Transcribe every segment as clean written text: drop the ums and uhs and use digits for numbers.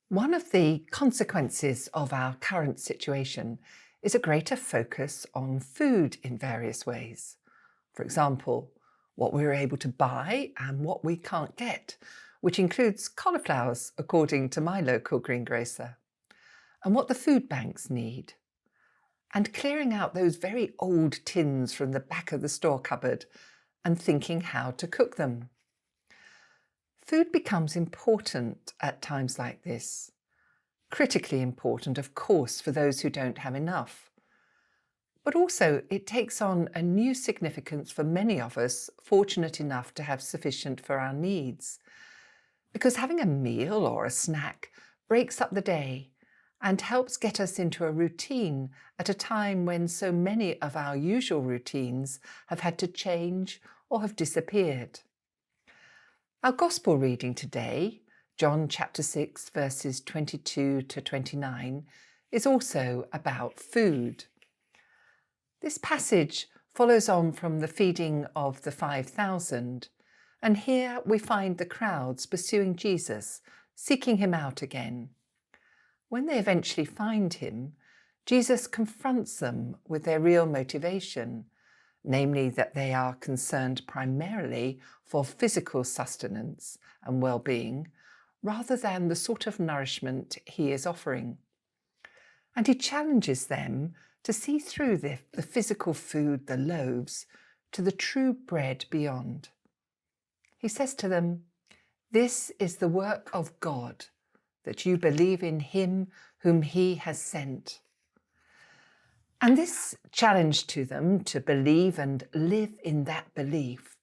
One of the consequences of our current situation is a greater focus on food in various ways. For example, what we're able to buy and what we can't get, which includes cauliflowers, according to my local greengrocer, and what the food banks need, and clearing out those very old tins from the back of the store cupboard and thinking how to cook them. Food becomes important at times like this. Critically important, of course, for those who don't have enough. But also it takes on a new significance for many of us fortunate enough to have sufficient for our needs. Because having a meal or a snack breaks up the day and helps get us into a routine at a time when so many of our usual routines have had to change or have disappeared. Our Gospel reading today, John chapter 6, verses 22 to 29, is also about food. This passage follows on from the feeding of the 5,000, and here we find the crowds pursuing Jesus, seeking him out again. When they eventually find him, Jesus confronts them with their real motivation, namely that they are concerned primarily for physical sustenance and well-being, rather than the sort of nourishment he is offering. And he challenges them to see through the physical food, the loaves, to the true bread beyond. He says to them, "This is the work of God, that you believe in him whom he has sent." And this challenge to them to believe and live in that belief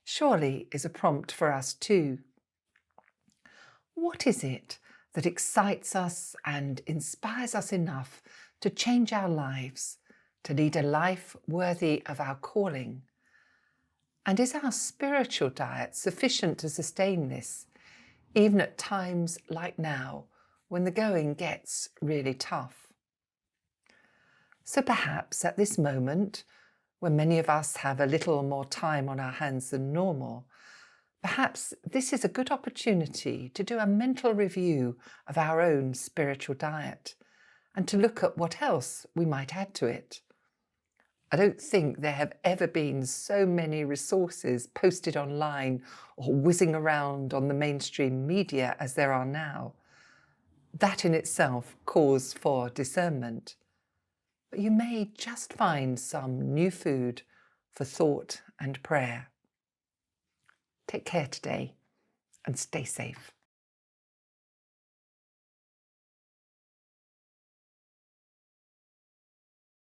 surely is a prompt for us too. What is it that excites us and inspires us enough to change our lives, to lead a life worthy of our calling? And is our spiritual diet sufficient to sustain this, even at times like now, when the going gets really tough? So perhaps at this moment, when many of us have a little more time on our hands than normal, perhaps this is a good opportunity to do a mental review of our own spiritual diet and to look at what else we might add to it. I don't think there have ever been so many resources posted online or whizzing around on the mainstream media as there are now. That in itself calls for discernment. But you may just find some new food for thought and prayer. Take care today and stay safe.